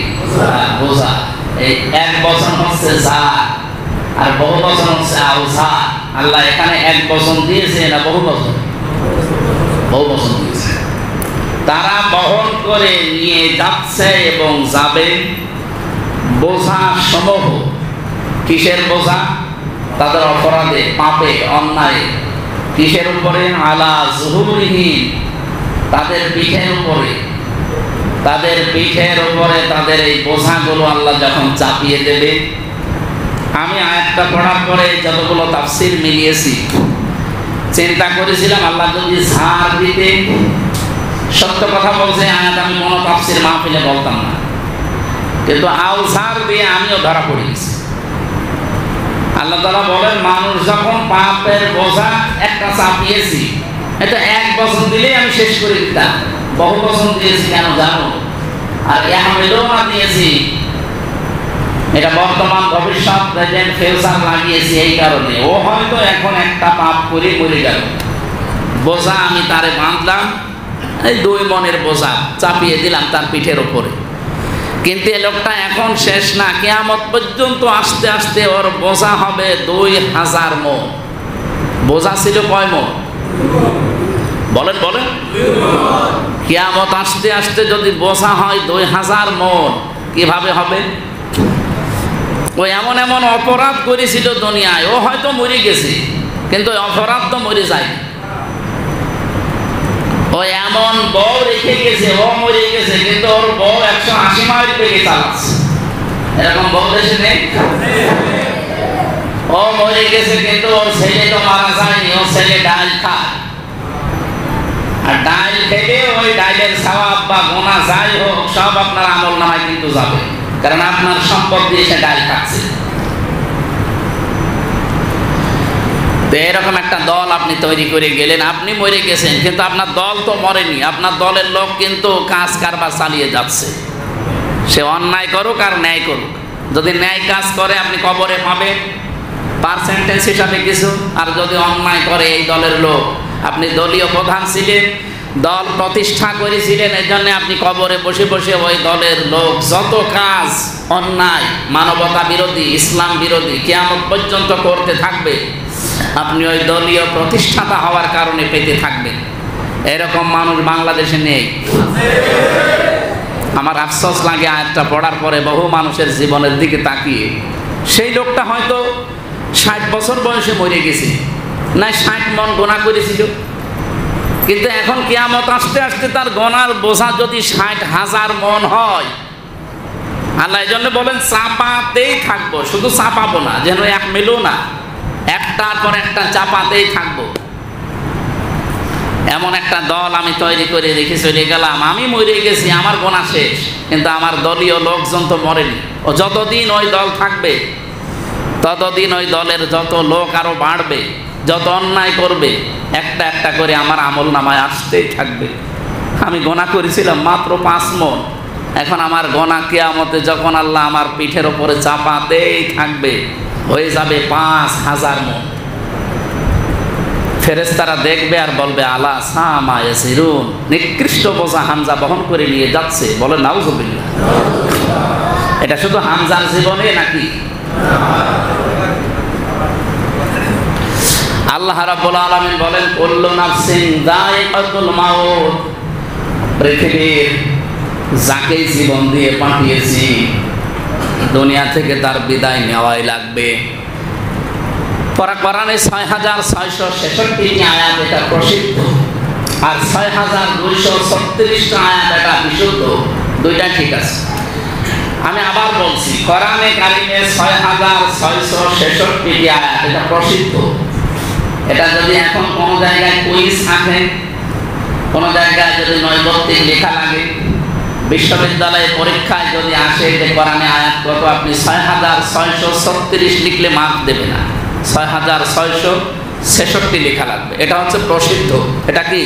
বোঝা। এই এক বচন হচ্ছে জার, আর বহু বচন হচ্ছে আওসার। আল্লাহ এখানে এক বচন দিয়েছে না বহু বচন? বহু বচন দিয়েছে। তারা বহন করে নিয়ে যাচ্ছে এবং যাবে বোঝা সমূহ। কিসের বোঝা? তাদের অপরাধে, পাপে, অন্যায়। কিসের উপরে? আলা যুহুরিহিম, তাদের পিঠের উপরে। তাদের পিঠের উপরে তাদের এই বোঝাগুলো আল্লাহ যখন চাপিয়ে দেবে। আমি আয়াতটা পড়ার পরে যতগুলো তাফসীর মিলিয়েছি, চিন্তা করেছিলাম আল্লাহ যদি ঝাড় দিতে, সত্য কথা বলছে আয়াত আমি কোনো তাফসীর মাহফিলে বলতাম না, কিন্তু আওসার দিয়ে আমিও ধরা পড়ে গেছি। আল্লাহ তাআলা বলেন, মানুষ যখন পাপের বোঝা একটা চাপিয়েছি, এটা 1 বছর দিলেই আমি শেষ করে দিতাম। বহু বছর দিয়েছি কেন জানো? আর ইহমিলুনা দিয়েছি, এটা বর্তমান ভবিষ্যৎ প্রেজেন্ট ফিউচার লাগিয়েছি এই কারণে। ও হয়তো এখন একটা পাপ করে মরে গেল, বোঝা আমি তারে বাঁধলাম, এই 2 মনের বোঝা চাপিয়ে দিলাম তার পিঠের উপরে। কিন্তু এই লোকটা এখন শেষ না, কিয়ামত পর্যন্ত আস্তে আস্তে ওর বোঝা হবে 2000 মণ। বোঝা ছিল কয় মণ? বলেন বলেন। কিয়ামত আস্তে আস্তে যদি বোঝা হয় 2000 মণ, কিভাবে হবে? ও এমন এমন অপরাধ করেছিল দুনিয়ায়, ও হয়তো মরে গেছে, কিন্তু অপরাধ তো মরে যায়। ও এমন বউ রেখে গেছে, ও মরে গেছে, কিন্তু ওর বউ 180 মাইল বেগে চালাচ্ছে। এরকম বউ দেশে নেই? ও মরে গেছে, কিন্তু ওর ছেলে তো মারা যায়নি, ওর ছেলে ডাল খায়। আর ডাল খেলে ওই ডালের সওয়াব বা গুনাহ যাই হোক সব আপনার আমল নামায় কিন্তু যাবে, কারণ আপনার সম্পদ দিয়ে সে ডাল খাচ্ছে। তো এরকম একটা দল আপনি তৈরি করে গেলেন, আপনি মরে গেছেন, কিন্তু আপনার দল তো মরেনি। আপনার দলের লোক কিন্তু কাজ কারবার চালিয়ে যাচ্ছে। সে অন্যায় করুক আর ন্যায় করুক, যদি ন্যায় কাজ করে আপনি কবরে পাবেন পার্সেন্টেজ হিসাবে কিছু, আর যদি অন্যায় করে এই দলের লোক, আপনি দলীয় প্রধান ছিলেন, দল প্রতিষ্ঠা করেছিলেন, এই জন্য আপনি কবরে বসে বসে ওই দলের লোক যত কাজ অন্যায়, মানবতা বিরোধী, ইসলাম বিরোধী কিয়ামত পর্যন্ত করতে থাকবে, আপনি ওই দলীয় প্রতিষ্ঠাতা হওয়ার কারণে পেতে থাকবেন। এরকম মানুষ বাংলাদেশে নেই। আমার আফসোস লাগে আয়াতটা পড়ার পরে বহু মানুষের জীবনের দিকে তাকিয়ে। সেই লোকটা হয়তো 60 বছর বয়সে মরে গেছে, না 60 মণ গোনা করেছিল, কিন্তু এখন কিয়ামত আসতে আসতে তার গোনার বোঝা যদি 60,000 মণ হয়, আল্লাহ এই জন্য বলেন চাপাতেই থাকবো, শুধু চাপাবো না, যেন এক মিলও না, একটার পর একটা চাপাতেই থাকবো। এমন একটা দল আমি তৈরি করে রেখে চলে গেলাম, আমি মরে গেছি, আমার গোনা শেষ, কিন্তু আমার দলীয় লোকজন তো মরেনি। ও যতদিন ওই দল থাকবে ততদিন ওই দলের যত লোক আরো বাড়বে, যত অন্যায় করবে, একটা একটা করে আমার আমল নামায় আসতেই থাকবে। আমি গোনা করেছিলাম মাত্র 5 মণ, এখন আমার গোনা কিয়ামতে যখন আল্লাহ আমার পিঠের ওপরে চাপাতেই থাকবে, হয়ে যাবে 5000 মণ। ফেরেশতারা দেখবে আর বলবে আলা সামা ইয়াসিরুন, নিকৃষ্ট বোঝা হামজা বহন করে নিয়ে যাচ্ছে। বলে নাউজুবিল্লাহ। এটা শুধু হামজার জীবনে নাকি? আল্লাহ রাব্বুল আলামিন বলেন কুল্লু নাফসিন যায়িকাতুল মাউত, পৃথিবীর যাকে জীবন দিয়ে পাঠিয়েছি দুনিয়া থেকে তার বিদায় নেওয়াই লাগবে। কোরআনে 6666 আয়াত এটা প্রসিদ্ধ, আর 6236 আয়াত এটা বিশুদ্ধ, দুইটা ঠিক আছে। আমি আবার বলছি, কোরআনে কারিমে 6666 আয়াত এটা প্রসিদ্ধ। এটা যদি এখন কোন জায়গায় কুইজ থাকে, কোন জায়গায় যদি নৈবত্তিক লেখা লাগে, বিশ্ববিদ্যালয়ে পরীক্ষায় যদি আসে যে কোরআনে আয়াত কত, আপনি 6636 লিখলে মার্ক দেবে না, 6666 লেখা লাগবে। এটা হচ্ছে প্রসিদ্ধ, এটা কি?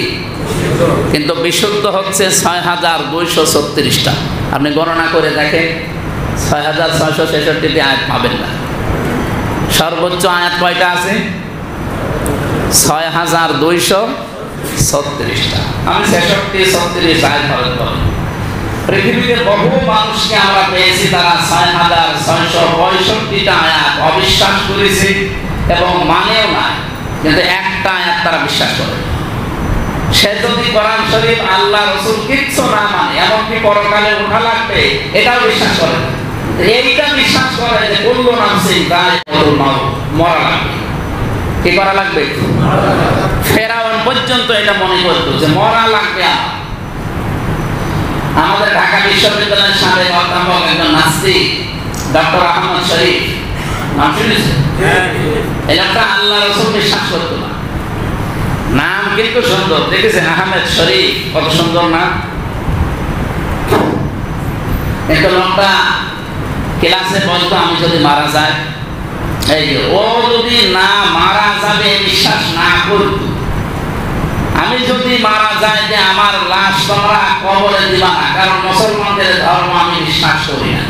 কিন্তু বিশুদ্ধ হচ্ছে 6236টা। আপনি গণনা করে দেখেন, 6666টি আয়াত পাবেন না। সর্বোচ্চ আয়াত কয়টা আছে? 6236টা। আমি 66-36 আয়াত পাবেন। পৃথিবীতে বহু মানুষকে আমরা পেয়েছি তারা 6665টা আয়াত অবিশ্বাস করেছে এবং মানেও না, কিন্তু একটা আয়াত তারা বিশ্বাস করে। সে যদি কোরআন শরীফ, আল্লাহ রাসূল কিচ্ছু না মানে, এমনকি পরকালে ওঠা লাগবে, এটাও বিশ্বাস করে। এইটা বিশ্বাস করে যে কুল্লু নাফসিন যায়িকাতুল মাউত, মরা লাগবে। কি করা লাগবে? ফেরাউন পর্যন্ত এটা মনে করতো যে মরা লাগবে। আমাদের ঢাকা বিশ্ববিদ্যালয়ের সাবেক অধ্যাপক একজন নাস্তিক, ডক্টর আহমদ শরীফ, নাম শুনেছেন? এই লোকটা আল্লাহ রাসূল বিশ্বাস করতো না। নাম কিন্তু সুন্দর, দেখেছেন আহমেদ শরীফ, কত সুন্দর নাম। কিন্তু লোকটা ক্লাসে বলতো আমি যদি মারা যাই, এই যে ও যদি না মারা যাবে বিশ্বাস না করত, আমি আমি যদি মারা যায় যে আমার লাশ তোমরা কবরে দিবা না, কারণ মুসলমানদের ধর্ম আমি বিশ্বাস করি না।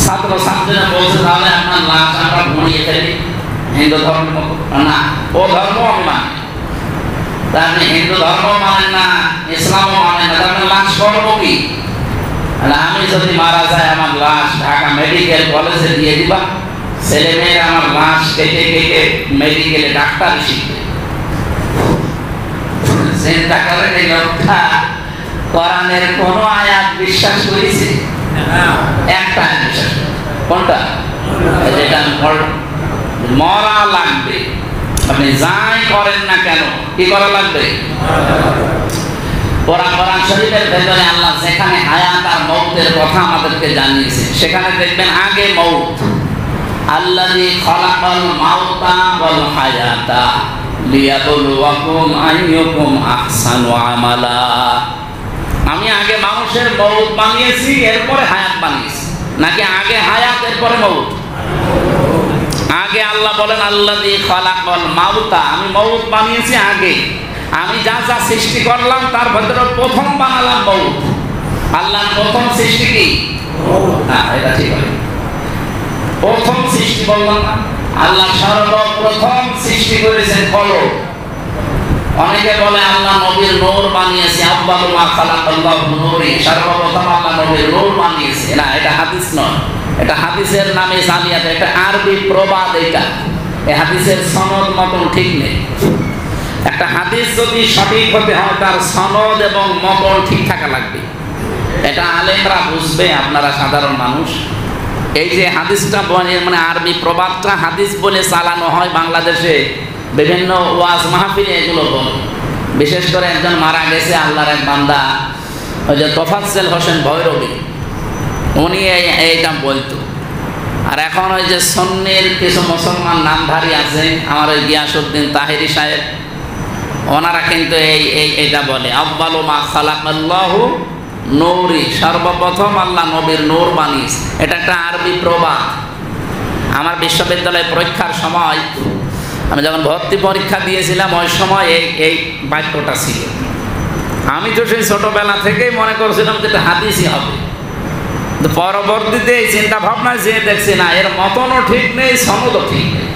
ছাত্র ছাত্রীরা বলছে তাহলে আপনার লাশ আমরা ঘুরিয়ে ফেলি, হিন্দু ধর্ম না, ও ধর্ম আমি মানি। তা আপনি হিন্দু ধর্ম মানেন না, ইসলামও মানেন না, তাহলে লাশ করবো কি? আমি যদি মারা যায় আমার লাশ ঢাকা মেডিকেল কলেজে দিয়ে দিবা, ছেলে মেয়েরা আমার লাশ কেটে কেটে মেডিকেলে ডাক্তার শিখবে। চিন্তা করেন এই লোকটা কোরআনের কোন আয়াত বিশ্বাস করেছে? একটা আয়াত বিশ্বাস। কোনটা? যেটা মরা লাগবে, আপনি যাই করেন না কেন কি করা লাগবে? কোরআন শরীফের ভেতরে আল্লাহ যেখানে হায়াত আর মৌতের কথা আমাদেরকে জানিয়েছে, সেখানে দেখবেন আগে মৌত। আল্লাযী খালাকাল মাউতা ওয়াল হায়াতা লিয়াবলুয়াকুম আইয়ুকুম আহসানু আমালা। আমি আগে মানুষের মৌত বানিয়েছি, এরপরে হায়াত বানিয়েছি, নাকি আগে হায়াত এরপরে মৌত? আগে আল্লাহ বলেন আল্লাযী খালাকাল মাউতা, আমি মৌত বানিয়েছি আগে। আমি যা যা সৃষ্টি করলাম তার ভেতরে প্রথম বানালাম মৌত। আল্লাহর প্রথম সৃষ্টি কি? না, এটা ঠিক হয়। প্রথম সৃষ্টি বললাম না, আল্লাহ সর্বপ্রথম সৃষ্টি করেছেন কলম। অনেকে বলে আল্লাহ নবীর নূর বানিয়েছে, আব্বালু মা খালাকাল্লাহু নূরি, সর্বপ্রথম আল্লাহ নবীর নূর বানিয়েছে। না, এটা হাদিস নয়, এটা হাদিসের নামে জালিয়াত, এটা আরবি প্রবাদ। এটা এই হাদিসের সনদ মতন ঠিক নেই। একটা হাদিস যদি সঠিক হতে হয় তার সনদ এবং মতন ঠিক থাকা লাগবে। এটা আলেমরা বুঝবে, আপনারা সাধারণ মানুষ। এই যে হাদিসটা মানে আরবি প্রবাদটা হাদিস বলে চালানো হয় বাংলাদেশে, বিভিন্ন ওয়াজ মাহফিলে এগুলো বলে। বিশেষ করে একজন মারা গেছে আল্লাহর এক বান্দা, ওই যে তোফাজ্জল হোসেন ভৈরবী, উনি এইটা বলতো। আর এখন ওই যে সুন্নির কিছু মুসলমান নামধারী আছে, আমার ওই গিয়াসউদ্দিন তাহেরি সাহেব, ওনারা কিন্তু এইটা বলে আব্বালু মা খালাকাল্লাহু নূরি, সর্বপ্রথম আল্লাহ নবীর নূর বানিয়েছে। এটা একটা আরবি প্রবাদ। আমার বিশ্ববিদ্যালয়ে পরীক্ষার সময়, আমি যখন ভর্তি পরীক্ষা দিয়েছিলাম, ওই সময় এই বাক্যটা ছিল। আমি তো সেই ছোটবেলা থেকেই মনে করছিলাম যে এটা হাদিসই হবে। পরবর্তীতে এই চিন্তা ভাবনায় যে দেখছি না, এর মতনও ঠিক নেই, সনদও ঠিক নেই।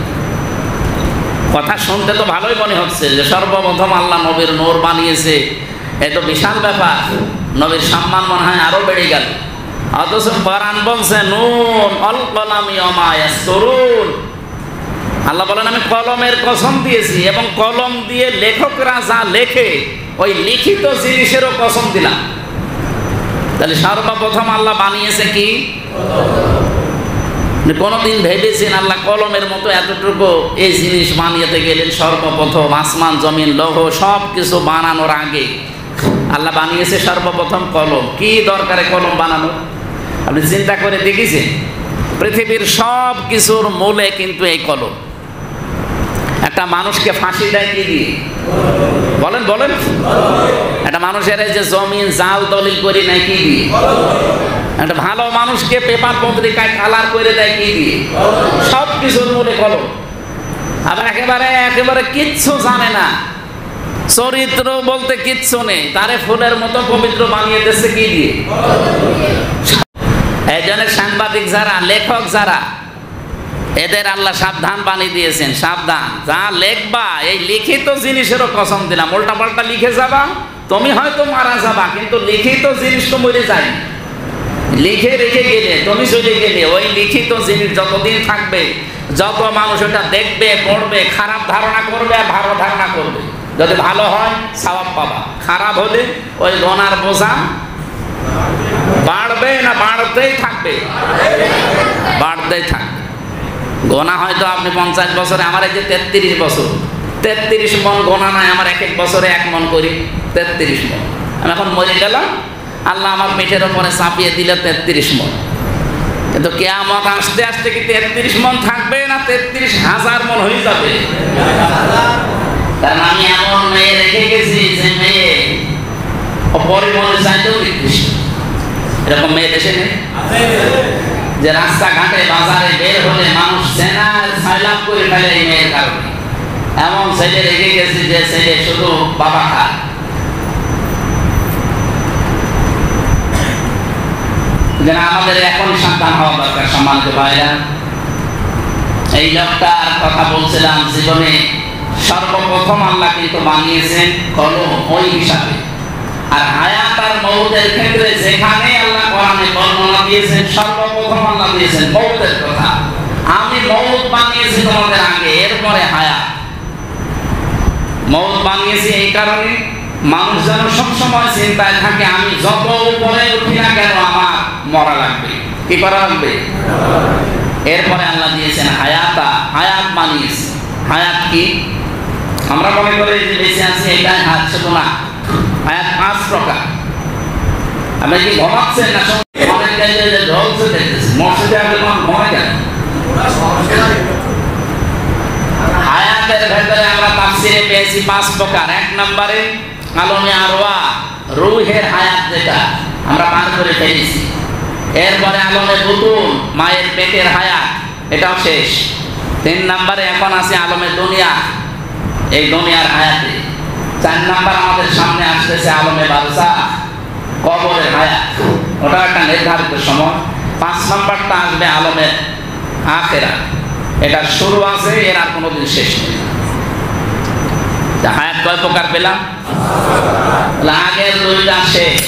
কথা শুনতে তো ভালোই মনে হচ্ছে যে সর্বপ্রথম আল্লাহ নবীর নূর বানিয়েছে, এ তো বিশাল ব্যাপার, নবীর সম্মান মনে হয় আরো বেড়ে গেল। অথচ কোরআন বলছে নুন আল কলামি ওয়া মা ইয়াসতুরুন, আল্লাহ বলেন আমি কলমের কসম দিয়েছি, এবং কলম দিয়ে লেখকরা যা লেখে ওই লিখিত জিনিসেরও কসম দিলাম। তাহলে সর্বপ্রথম আল্লাহ বানিয়েছে কি? কোনদিন ভেবেছেন আল্লাহ কলমের মতো এতটুকু এই জিনিস বানিয়েতে গেলেন? সর্বপ্রথম আসমান জমিন লৌহ সব কিছু বানানোর আগে আল্লাহ বানিয়েছে সর্বপ্রথম কলম। কি দরকারে কলম বানানো? আপনি চিন্তা করে দেখেছেন? পৃথিবীর সব কিছুর মূলে কিন্তু এই কলম। একটা মানুষকে ফাঁসি দেয় কি দিয়ে? বলেন বলেন। একটা মানুষের যে জমিন জাল দলিল করে নেয় কি দিয়ে? একটা ভালো মানুষকে পেপার পত্রিকায় কালার করে দেয় কি দিয়ে? সব কিছুর মূলে কলম। আবার একেবারে কিচ্ছু জানে না, চরিত্র বলতে কিচ্ছু নেই, তারে ফুলের মতো পবিত্র বানিয়ে দিচ্ছে কি দিয়ে? একজনের সাংবাদিক যারা, লেখক যারা, এদের আল্লাহ সাবধান বানিয়ে দিয়েছেন, সাবধান, যা লেখবা এই লিখিত জিনিসেরও কসম দিলাম। উল্টা পাল্টা লিখে যাবা, তুমি হয়তো মারা যাবা, কিন্তু লিখিত জিনিস তো মরে যায়। লিখে রেখে গেলে, তুমি চলে গেলে, ওই লিখিত জিনিস যতদিন থাকবে, যত মানুষ ওটা দেখবে, পড়বে, খারাপ ধারণা করবে আর ভালো ধারণা করবে। যদি ভালো হয় সওয়াব পাবা, খারাপ হলে ওই গোনার বোঝা বাড়বে না বাড়তেই থাকবে? বাড়তেই থাকবে। গোনা হয়তো আপনি 50 বছরে, আমার এই যে 33 বছর, 33 মন গোনা নাই আমার, এক এক বছরে 1 মন করি, 33 মন। আমি এখন মরে গেলাম, আল্লাহ আমার পেটের ওপরে চাপিয়ে দিলে 33 মন। কিন্তু কিয়ামত আসতে আসতে কি 33 মন থাকবে না 33,000 মন হয়ে যাবে? কারণ আমি এমন মেয়ে রেখে গেছি যে মেয়ে অপরিমণের চাইতেও নিকৃষ্ট। এরকম মেয়ে দেশে নেই যে রাস্তাঘাটে বাজারে বের হলে মানুষ সেনার সাইলাম করে ফেলে এই মেয়ের কারণে। এমন ছেলে রেখে গেছি যে ছেলে শুধু বাবা খায়। যেন আমাদের এখন সন্তান হওয়া দরকার। সম্মানিত ভাইরা, এই লোকটার কথা বলছিলাম, জীবনে সর্বপ্রথম আল্লাহ কিন্তু বানিয়েছেন কলম ওই হিসাবে। আর হায়াত আর মউতের ক্ষেত্রে যেখানে আল্লাহ কোরআনে বর্ণনা দিয়েছেন, সর্বপ্রথম আল্লাহ দিয়েছেন মউতের কথা। আমি মউত বানিয়েছি তোমাদের আগে, এরপরে হায়াত। মউত বানিয়েছি এই কারণে মানুষ যেন সবসময় চিন্তায় থাকে, আমি যত উপরে উঠি না কেন আমার মরা লাগবে। কি করা লাগবে? এরপরে আল্লাহ দিয়েছেন হায়াতা, হায়াত বানিয়েছে। হায়াত কি? আমরা মনে করি যে বেঁচে আছি এটাই হায়াত, শুধু না। হায়াত 5 প্রকার। আপনি কি ঘুমাচ্ছেন না? অনেক জায়গায় ঢলছে দেখতেছেন, মসজিদে আগে ঘুমায় কেন? হায়াতের ভেতরে আমরা তাফসীরে পেয়েছি 5 প্রকার। 1 নম্বরে আলমে আরওয়া, রূহের হায়াত, যেটা আমরা পার করে ফেলেছি। এরপরে আলমে বুতুন, মায়ের পেটের হায়াত, এটাও শেষ। 3 নম্বরে এখন আছে আলমে দুনিয়া, এই দুনিয়ার হায়াতে। 4 নম্বর আমাদের সামনে আসতেছে আলমে বারজাখ, কবরের হায়াত, ওটা একটা নির্ধারিত সময়। 5 নম্বরটা আসবে আলমে আখিরাত, এটা শুরু আছে, এর আর কোনোদিন শেষ নেই। হায়াত কয় প্রকার পেলাম? আগের 2টা শেষ,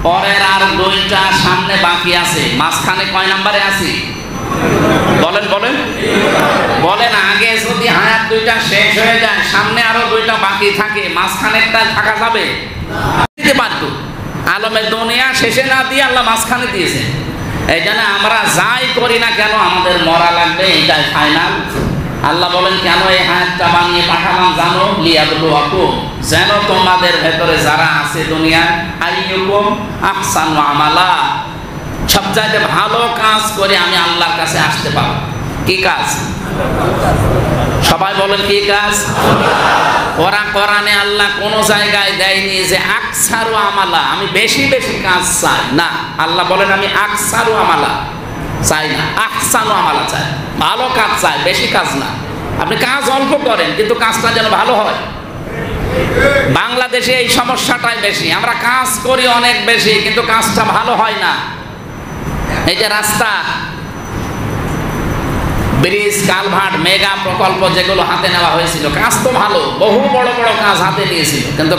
পরের আর 2টা সামনে বাকি আছে। মাঝখানে কয় নম্বরে আছি? বলেন বলেন বলেন। আগে যদি হায়াত 2টা শেষ হয়ে যায়, সামনে আরো 2টা বাকি থাকে, মাঝখানেরটা থাকা যাবে দিতে পারত। আলমে দুনিয়া শেষে না দিয়ে আল্লাহ মাঝখানে দিয়েছেন। এই জন্য আমরা যাই করি না কেন আমাদের মরা লাগবে, এটাই ফাইনাল। আল্লাহ বলেন কেন এই হায়াতটা বানিয়ে পাঠালাম জানো? লিয়াবলুয়াকুম, যেন তোমাদের ভেতরে যারা আছে দুনিয়ায়, আইয়ুকুম আহসানু আমালা, সবচাইতে ভালো কাজ করে আমি আল্লাহর কাছে আসতে পারবো। কি কাজ? সবাই বলেন কি কাজ? ওরা কোরআনে আল্লাহ কোন জায়গায় দেয়নি যে আকসারু আমালা, আমি বেশি বেশি কাজ চাই না। আল্লাহ বলেন আমি আকসারু আমালা চাই না, আহসানু আমালা চাই, ভালো কাজ চাই, বেশি কাজ না। আপনি কাজ অল্প করেন কিন্তু কাজটা যেন ভালো হয়। বাংলাদেশে এই সমস্যাটাই বেশি, আমরা কাজ করি অনেক বেশি কিন্তু কাজটা ভালো হয় না। এই যে রাস্তা, ব্রিজ, কালভার্ট, মেগা প্রকল্প যেগুলো হাতে নেওয়া হয়েছিল, কাজ তো ভালো, বহু বড় বড় কাজ হাতে নিয়েছিল, কিন্তু